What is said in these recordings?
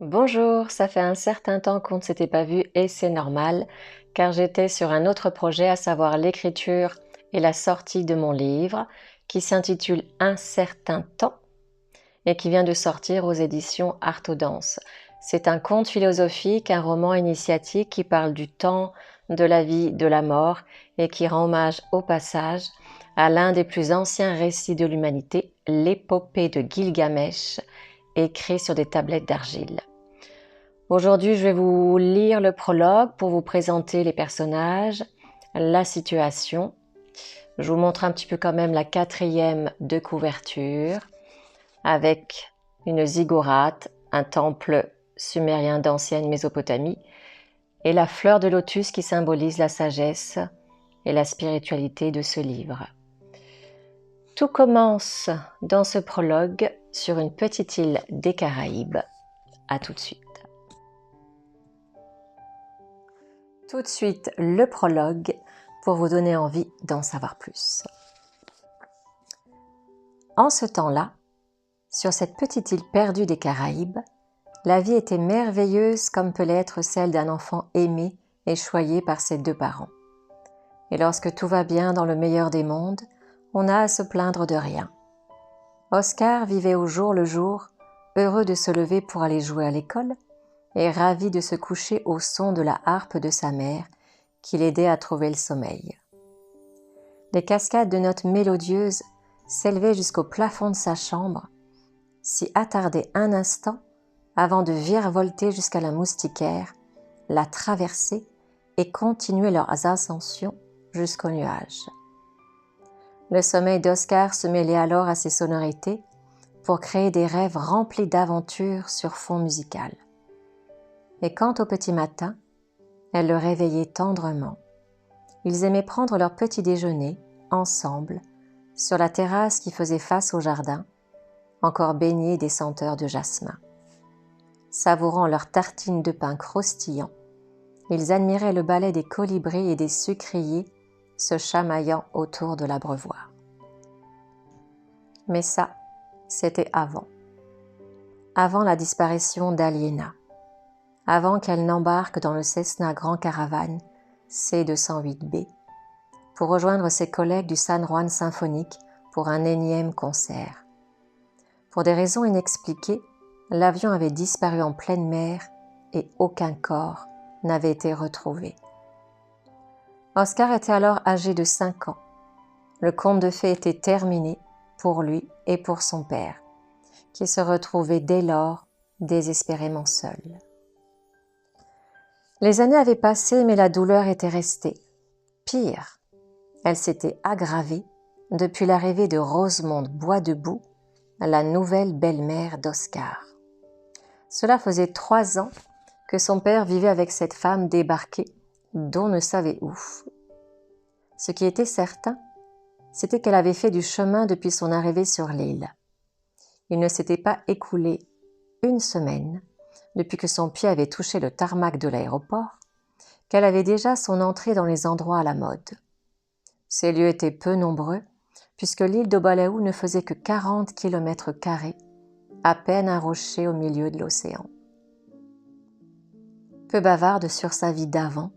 Bonjour, ça fait un certain temps qu'on ne s'était pas vu et c'est normal, car j'étais sur un autre projet, à savoir l'écriture et la sortie de mon livre, qui s'intitule Un certain temps et qui vient de sortir aux éditions Artaudance. C'est un conte philosophique, un roman initiatique qui parle du temps, de la vie, de la mort et qui rend hommage au passage à l'un des plus anciens récits de l'humanité, l'épopée de Gilgamesh, écrit sur des tablettes d'argile. Aujourd'hui, je vais vous lire le prologue pour vous présenter les personnages, la situation. Je vous montre un petit peu quand même la quatrième de couverture avec une ziggourate, un temple sumérien d'ancienne Mésopotamie et la fleur de lotus qui symbolise la sagesse et la spiritualité de ce livre. Tout commence dans ce prologue sur une petite île des Caraïbes. À tout de suite. Tout de suite, le prologue pour vous donner envie d'en savoir plus. En ce temps-là, sur cette petite île perdue des Caraïbes, la vie était merveilleuse comme peut l'être celle d'un enfant aimé et choyé par ses deux parents. Et lorsque tout va bien dans le meilleur des mondes, on n'a à se plaindre de rien. Oscar vivait au jour le jour, heureux de se lever pour aller jouer à l'école et ravi de se coucher au son de la harpe de sa mère qui l'aidait à trouver le sommeil. Les cascades de notes mélodieuses s'élevaient jusqu'au plafond de sa chambre, s'y attardaient un instant avant de virevolter jusqu'à la moustiquaire, la traverser et continuer leurs ascensions jusqu'aux nuages. Le sommeil d'Oscar se mêlait alors à ces sonorités pour créer des rêves remplis d'aventures sur fond musical. Et quant au petit matin, elle le réveillait tendrement. Ils aimaient prendre leur petit déjeuner, ensemble, sur la terrasse qui faisait face au jardin, encore baignée des senteurs de jasmin. Savourant leurs tartines de pain croustillant, ils admiraient le ballet des colibris et des sucriers se chamaillant autour de l'abreuvoir. Mais ça, c'était avant la disparition d'Aliéna, avant qu'elle n'embarque dans le Cessna Grand Caravane C208B pour rejoindre ses collègues du San Juan Symphonique pour un énième concert. Pour des raisons inexpliquées, l'avion avait disparu en pleine mer et aucun corps n'avait été retrouvé. Oscar était alors âgé de 5 ans. Le conte de fées était terminé pour lui et pour son père, qui se retrouvait dès lors désespérément seul. Les années avaient passé, mais la douleur était restée. Pire, elle s'était aggravée depuis l'arrivée de Rosemonde Boisdebout, la nouvelle belle-mère d'Oscar. Cela faisait 3 ans que son père vivait avec cette femme débarquée, dont ne savait où. Ce qui était certain, c'était qu'elle avait fait du chemin depuis son arrivée sur l'île. Il ne s'était pas écoulé une semaine depuis que son pied avait touché le tarmac de l'aéroport, qu'elle avait déjà son entrée dans les endroits à la mode. Ces lieux étaient peu nombreux, puisque l'île d'Obalahu ne faisait que 40 km², à peine un rocher au milieu de l'océan. Peu bavarde sur sa vie d'avant,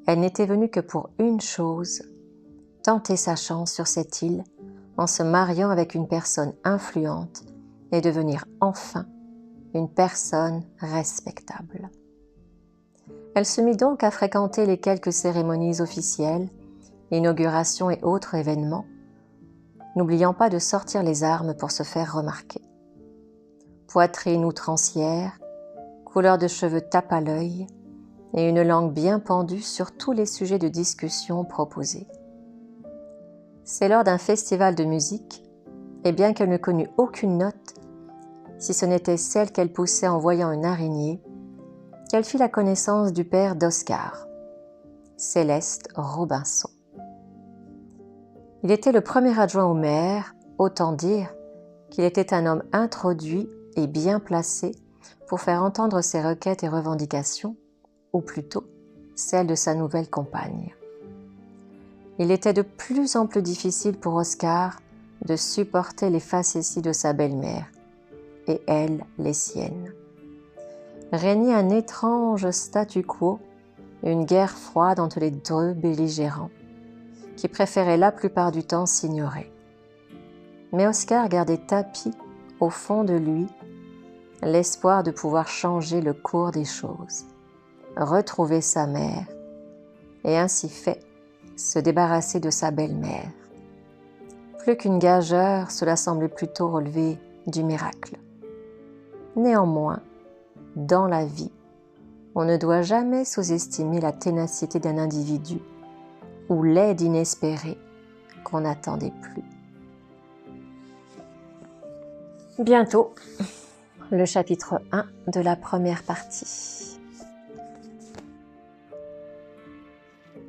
elle n'était venue que pour une chose, tenter sa chance sur cette île en se mariant avec une personne influente et devenir enfin une personne respectable. Elle se mit donc à fréquenter les quelques cérémonies officielles, inaugurations et autres événements, n'oubliant pas de sortir les armes pour se faire remarquer. Poitrine outrancière, couleur de cheveux tape à l'œil et une langue bien pendue sur tous les sujets de discussion proposés. C'est lors d'un festival de musique, et bien qu'elle ne connût aucune note, si ce n'était celle qu'elle poussait en voyant une araignée, qu'elle fit la connaissance du père d'Oscar, Céleste Robinson. Il était le premier adjoint au maire, autant dire qu'il était un homme introduit et bien placé pour faire entendre ses requêtes et revendications, ou plutôt celles de sa nouvelle compagne. Il était de plus en plus difficile pour Oscar de supporter les facéties de sa belle-mère, et elle les siennes. régnait un étrange statu quo, une guerre froide entre les deux belligérants, qui préféraient la plupart du temps s'ignorer. Mais Oscar gardait tapi au fond de lui l'espoir de pouvoir changer le cours des choses, retrouver sa mère, et ainsi fait, se débarrasser de sa belle-mère. Plus qu'une gageure, cela semblait plutôt relever du miracle. Néanmoins, dans la vie, on ne doit jamais sous-estimer la ténacité d'un individu ou l'aide inespérée qu'on n'attendait plus. Bientôt, le chapitre 1 de la première partie.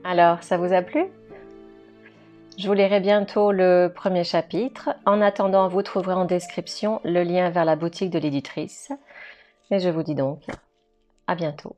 Alors, ça vous a plu ? Je vous lirai bientôt le premier chapitre. En attendant, vous trouverez en description le lien vers la boutique de l'éditrice. Et je vous dis donc à bientôt.